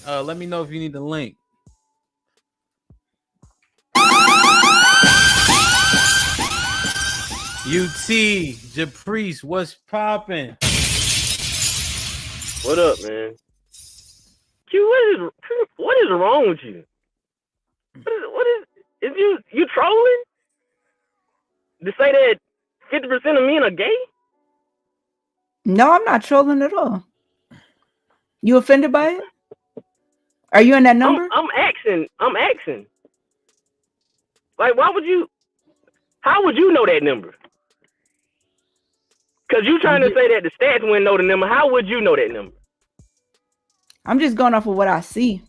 Let me know if you need the link. UT Japrice, what's popping? What up, man? Q, what is wrong with you? What is you trolling? To say that 50% of men are gay? No, I'm not trolling at all. You offended by it? Are you in that number? I'm asking. Like, how would you know that number? Because you trying to say that the stats wouldn't know the number. How would you know that number? I'm just going off of what I see.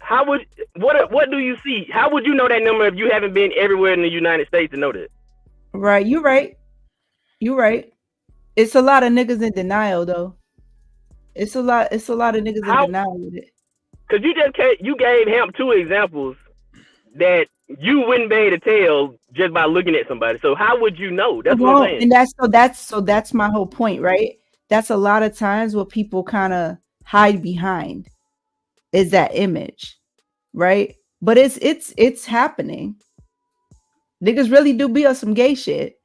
What do you see? How would you know that number if you haven't been everywhere in the United States to know that? Right, you're right. It's a lot of niggas in denial though. It's a lot of niggas in denial with it. Because you gave Hamp 2 examples that you wouldn't be able to tell just by looking at somebody. So how would you know? That's what I'm saying. And that's my whole point, right? That's a lot of times what people kind of hide behind is that image, right? But it's happening. Niggas really do be on some gay shit.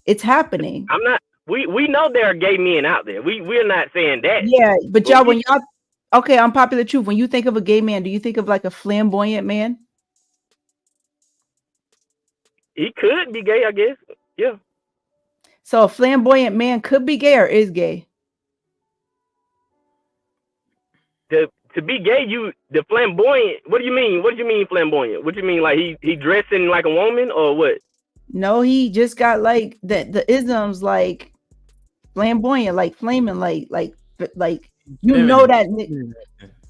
It's happening. We know there are gay men out there. We're not saying that. Yeah, but y'all, okay, Unpopular Truth, when you think of a gay man, do you think of like a flamboyant man? He could be gay, I guess. Yeah. So a flamboyant man could be gay or is gay? To be gay, the flamboyant. What do you mean? What do you mean flamboyant? What do you mean, like he dressing like a woman or what? No, he just got like the isms like flamboyant, like flaming, like you know that.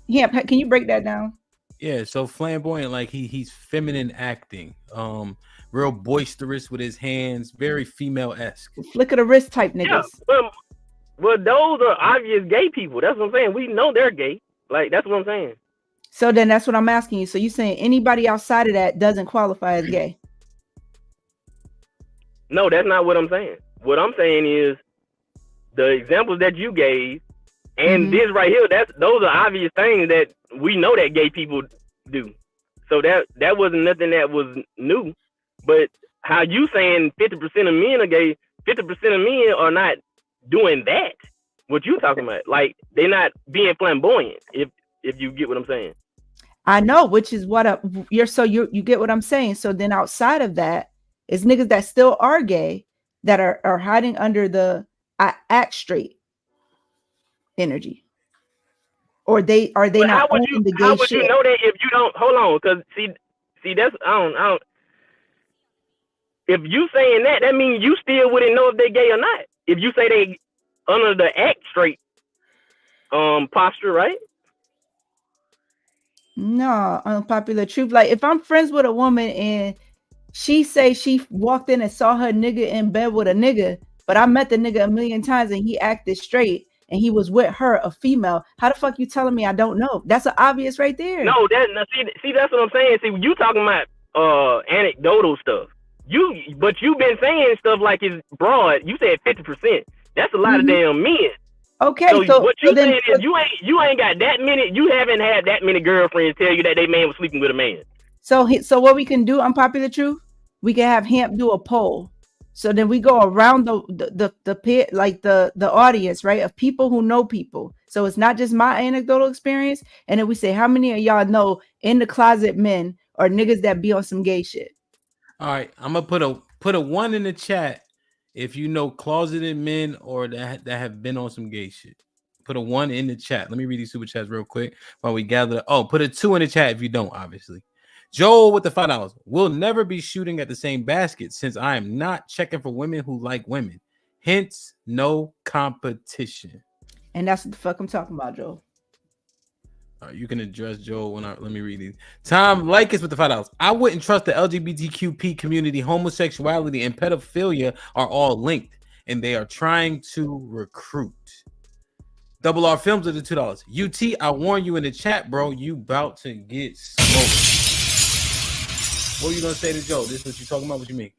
Yeah, can you break that down? Yeah, so flamboyant, like he's feminine acting, real boisterous with his hands, very female-esque. Flick of the wrist type niggas. Yeah, well, those are obvious gay people. That's what I'm saying. We know they're gay. Like, that's what I'm saying. So then that's what I'm asking you. So you saying anybody outside of that doesn't qualify as gay? No, that's not what I'm saying. What I'm saying is the examples that you gave and this right here, those are obvious things that we know that gay people do. So that wasn't nothing that was new. But how you saying 50% of men are gay, 50% of men are not doing that. What you talking about? Like, they're not being flamboyant, if you get what I'm saying. I know, which is what you get what I'm saying. So then outside of that is niggas that still are gay that are hiding under the I act straight energy. Or are they not how would you know that if you don't hold on? Because see that's I don't if you saying that means you still wouldn't know if they gay or not. If you say they under the act straight posture, right? No, Unpopular Truth. Like if I'm friends with a woman and she say she walked in and saw her nigga in bed with a nigga, but I met the nigga a million times and he acted straight and he was with her, a female. How the fuck you telling me I don't know? That's an obvious right there. No, see that's what I'm saying. See, you talking about anecdotal stuff. But you've been saying stuff like it's broad. You said 50%. That's a lot of damn men. Okay, so what you saying is you ain't got that many. You haven't had that many girlfriends tell you that they man was sleeping with a man. So what we can do, Unpopular Truth, we can have Hamp do a poll. So then we go around the pit, like the audience, right, of people who know people. So it's not just my anecdotal experience. And then we say, how many of y'all know in the closet men or niggas that be on some gay shit? All right, I'm gonna put a 1 in the chat if you know closeted men or that have been on some gay shit. Put a 1 in the chat. Let me read these super chats real quick while we gather. Oh, put a 2 in the chat if you don't, obviously. Joel with the $5. We'll never be shooting at the same basket since I am not checking for women who like women. Hence, no competition. And that's what the fuck I'm talking about, Joel. You can address Joel let me read these. Tom Likes with the $5. I wouldn't trust the LGBTQP community. Homosexuality and pedophilia are all linked, and they are trying to recruit. Double R Films with the $2. UT, I warn you in the chat, bro. You about to get smoked. What are you gonna say to Joel? This is what you talking about? What you mean?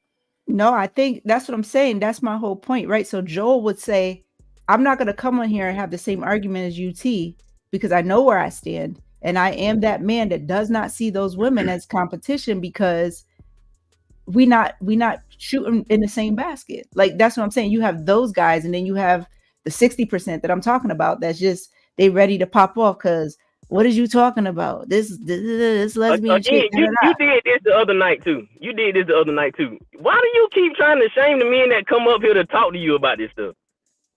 No, I think that's what I'm saying. That's my whole point, right? So Joel would say, I'm not gonna come on here and have the same argument as UT because I know where I stand. And I am that man that does not see those women as competition, because we not shooting in the same basket. Like, that's what I'm saying. You have those guys, and then you have the 60% that I'm talking about that's just, they ready to pop off because what is you talking about? This lesbian shit. You did this the other night too. Why do you keep trying to shame the men that come up here to talk to you about this stuff?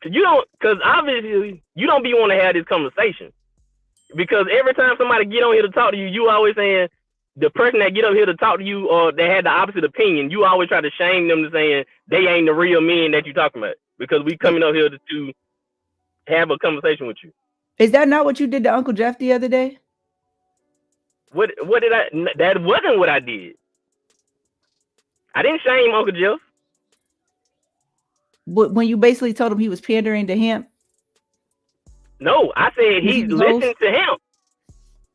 Because obviously you don't be want to have this conversation. Because every time somebody get on here to talk to you, you always saying the person that get up here to talk to you or they had the opposite opinion, you always try to shame them to saying they ain't the real men that you talking about. Because we coming up here to have a conversation with you. Is that not what you did to Uncle Jeff the other day? What did I? That wasn't what I did. I didn't shame Uncle Jeff. When you basically told him he was pandering to him? No, I said he listened to him.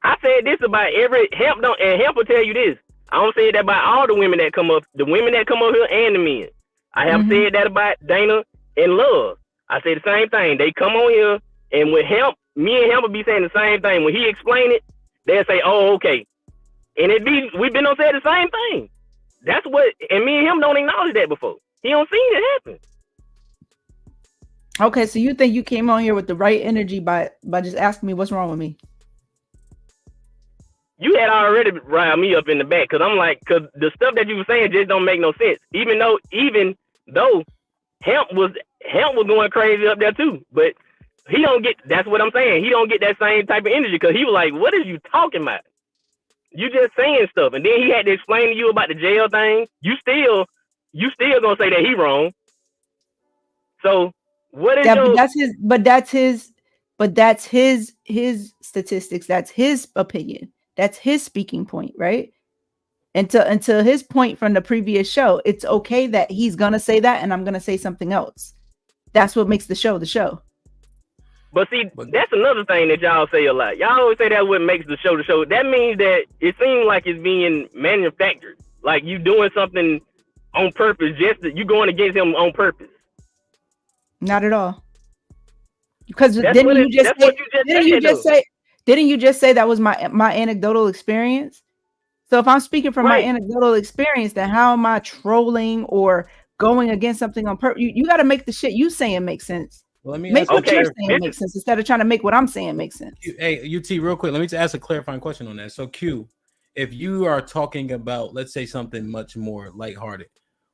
I said this about every Hemp will tell you this. I don't say that about all the women that come up, here and the men. I have said that about Dana and Love. I say the same thing. They come on here, and with Hemp, me and Hemp will be saying the same thing. When he explain it, they'll say, "Oh, okay," and we've been on saying the same thing. That's what, and me and him don't acknowledge that before. He don't see it happen. Okay, so you think you came on here with the right energy by just asking me what's wrong with me? You had already riled me up in the back because I'm like, because the stuff that you were saying just don't make no sense. Even though Hemp was going crazy up there too, but he don't get. That's what I'm saying. He don't get that same type of energy because he was like, "What are you talking about? You just saying stuff." And then he had to explain to you about the jail thing. You still gonna say that he wrong. So what is that's his statistics. That's his opinion. That's his speaking point, right? Until his point from the previous show, it's okay that he's gonna say that and I'm gonna say something else. That's what makes the show the show. But see, that's another thing that y'all say a lot. Y'all always say that what makes the show the show. That means that it seems like it's being manufactured. Like you doing something on purpose, just that you going against him on purpose. Not at all. Because didn't you just say that was my anecdotal experience? So if I'm speaking from my anecdotal experience, then how am I trolling or going against something on purpose? You got to make the shit you saying make sense. Well, let me make what you're saying make sense instead of trying to make what I'm saying make sense. Hey, UT, real quick, let me just ask a clarifying question on that. So, Q, if you are talking about, let's say, something much more lighthearted,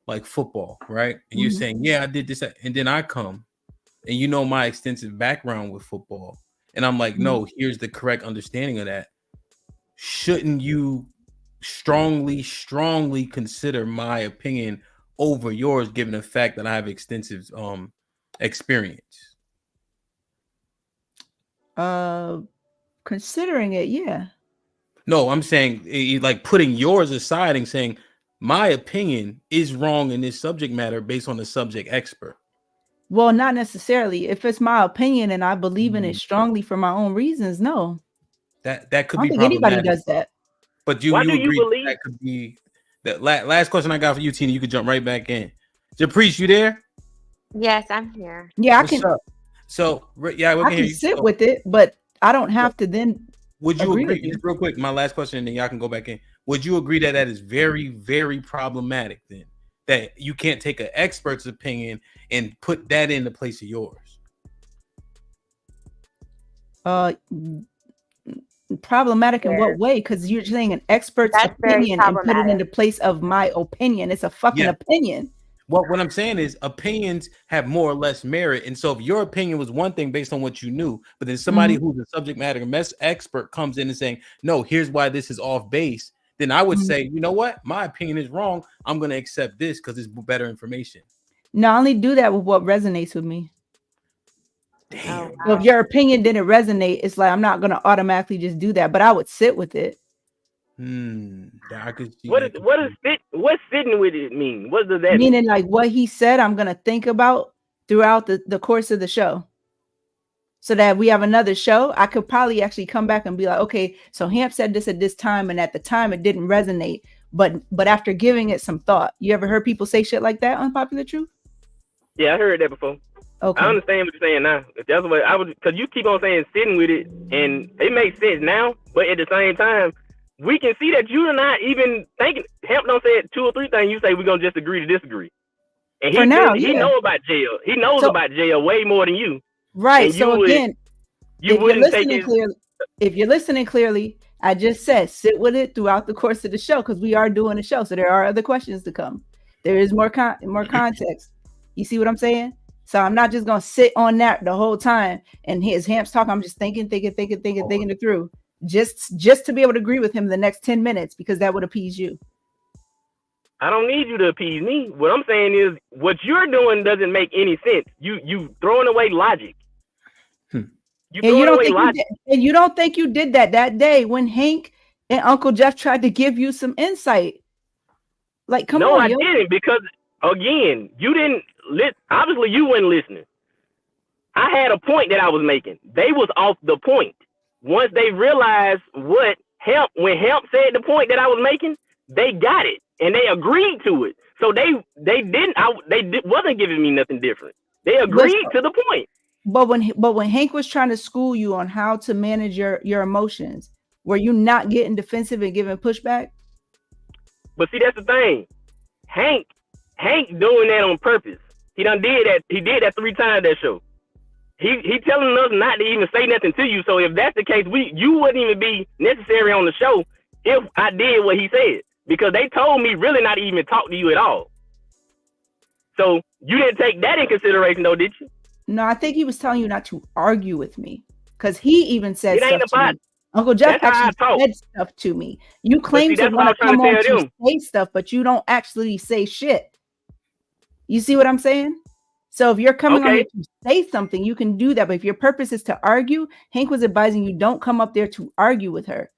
like football, right? And you're saying, yeah, I did this, and then I come, and you know my extensive background with football, and I'm like, no, here's the correct understanding of that. Shouldn't you strongly consider my opinion over yours, given the fact that I have extensive experience? Considering it, yeah. No, I'm saying like putting yours aside and saying my opinion is wrong in this subject matter based on the subject expert. Well, not necessarily. If it's my opinion and I believe in it strongly for my own reasons, no. That could be. I don't think anybody does that. But you agree that could be the last question I got for you, Tina. You could jump right back in. Japreece, you there? Yes, I'm here. Yeah, What's up? So yeah, I can sit with it, but I don't have to then. Would you agree? Just real quick, my last question, and then y'all can go back in. Would you agree that is very, very problematic then? That you can't take an expert's opinion and put that in the place of yours? Problematic in what way? Because you're saying an expert's opinion and put it into place of my opinion. It's a fucking opinion. Well, what I'm saying is opinions have more or less merit. And so if your opinion was one thing based on what you knew, but then somebody who's a subject matter expert comes in and saying, no, here's why this is off base, then I would say, you know what? My opinion is wrong. I'm going to accept this because it's better information. No, I only do that with what resonates with me. Damn. So if your opinion didn't resonate, it's like I'm not going to automatically just do that, but I would sit with it. I could see what's sitting with it mean? What does that mean? Meaning like what he said, I'm going to think about throughout the course of the show. So that we have another show, I could probably actually come back and be like, okay, so Hamp said this at this time, and at the time it didn't resonate. But after giving it some thought, you ever heard people say shit like that on Popular Truth? Yeah, I heard that before. Okay. I understand what you're saying now. If that's what I would, because you keep on saying sitting with it, and it makes sense now. But at the same time, we can see that you're not even thinking. Hemp don't say 2 or 3 things. You say we're gonna just agree to disagree. And For now, he yeah. know about jail. He knows So- about jail way more than you. Right. And So you would- again, You if you're wouldn't take listening it. clearly, if you're listening clearly, I just said sit with it throughout the course of the show because we are doing a show, so there are other questions to come. There is more context. You see what I'm saying? So I'm not just gonna sit on that the whole time and his Hamp's talk. I'm just thinking it through, just to be able to agree with him the next 10 minutes because that would appease you. I don't need you to appease me. What I'm saying is, what you're doing doesn't make any sense. You throwing away logic. You And you throwing don't away think logic. and you don't think you did that day when Hank and Uncle Jeff tried to give you some insight. Like, come No, on, I yo. didn't, because again, you didn't obviously you weren't listening. I had a point that I was making. They was off the point. Once they realized when Hemp said the point that I was making, they got it and they agreed to it. So they wasn't giving me nothing different. They agreed to the point. But when Hank was trying to school you on how to manage your emotions, were you not getting defensive and giving pushback? But see, that's the thing. Hank doing that on purpose. He done did that. He did that 3 times that show. He telling us not to even say nothing to you. So if that's the case, you wouldn't even be necessary on the show if I did what he said, because they told me really not to even talk to you at all. So you didn't take that in consideration, though, did you? No, I think he was telling you not to argue with me because he even said It ain't stuff to about. me. Uncle Jeff That's how I actually talk. said stuff to me. You claim see, to that's what want to I'm come trying on to tell to say stuff, but you don't actually say shit. You see what I'm saying? So if you're coming on Okay. here to say something, you can do that. But if your purpose is to argue, Hank was advising you don't come up there to argue with her.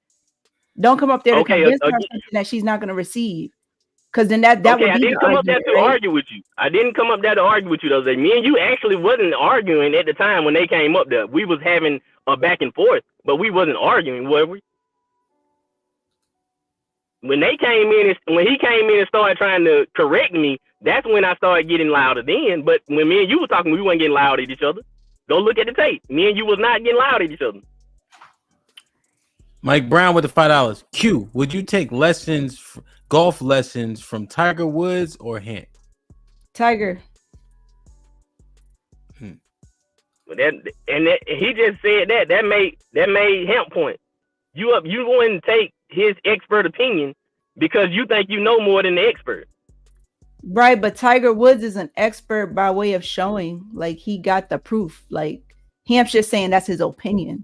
Don't come up there to Okay, convince her again. something that she's not going to receive. Because then that Okay, would I be didn't the come up there argument, to right? argue with you. I didn't come up there to argue with you those days. Me and you actually wasn't arguing at the time when they came up there. We was having a back and forth, but we wasn't arguing, were we? When he came in and started trying to correct me, that's when I started getting louder then. But when me and you were talking, we weren't getting loud at each other. Go look at the tape. Me and you was not getting loud at each other. Mike Brown with the $5. Q, would you take golf lessons from Tiger Woods or Hank? Tiger. But he just said that made Hemp point. You wouldn't take his expert opinion because you think you know more than the expert. Right, but Tiger Woods is an expert by way of showing, like, he got the proof. Like, Hamp's just saying that's his opinion.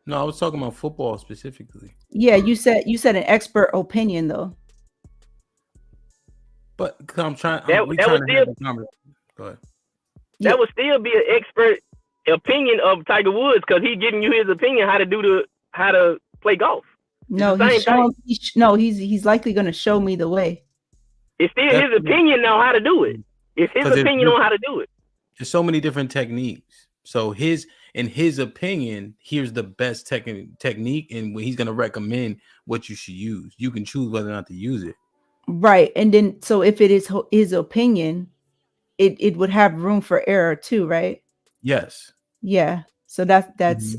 No, I was talking about football specifically. Yeah, you said an expert opinion though. But I'm trying. That we would trying to still- have a conversation. Go ahead. That would still be an expert opinion of Tiger Woods because he's giving you his opinion how to play golf. No, the he's same showing. He's likely going to show me the way. It's still That's- his opinion on how to do it. It's his 'Cause opinion on how to do it. There's so many different techniques. So in his opinion, here's the best technique, and he's going to recommend what you should use. You can choose whether or not to use it. Right, and then so if it is his opinion, it would have room for error too, right? Yes. Yeah. So that's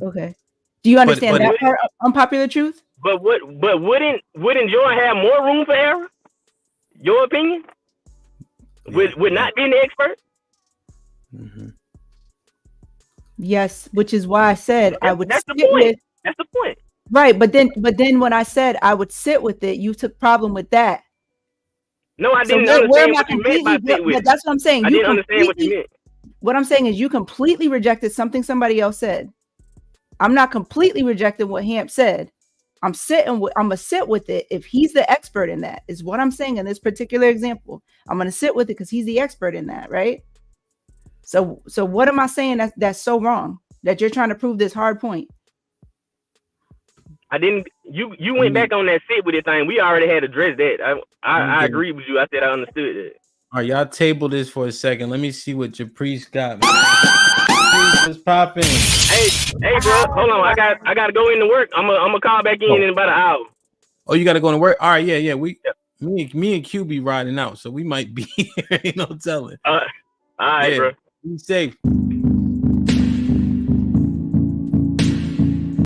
okay. Do you understand but that it- part? Unpopular truth. But wouldn't Joy have more room for error? Your opinion? With not being the expert? Mm-hmm. Yes, which is why I said I would That's sit the point. with. That's the point. Right, but then when I said I would sit with it, you took problem with that. No, I So didn't where understand am I what you meant by completely? sit with. But that's what I'm saying. I You didn't understand what you completely- meant. What I'm saying is you completely rejected something somebody else said. I'm not completely rejecting what Hamp said. I'm gonna sit with it if he's the expert in that, is what I'm saying in this particular example. I'm gonna sit with it because he's the expert in that, right? So what am I saying that's so wrong that you're trying to prove this hard point? I didn't. You went back on that sit with it thing. We already had addressed that. I agree with you. I said I understood that. All right, y'all table this for a second. Let me see what Japrice got. Japrice was popping. Hey, bro, hold on. I got to go into work. I'm gonna call back in about an hour. Oh, you got to go to work. All right, yeah. Me and Q be riding out, so we might be here. Ain't no telling. All right, Yeah. bro. Be safe.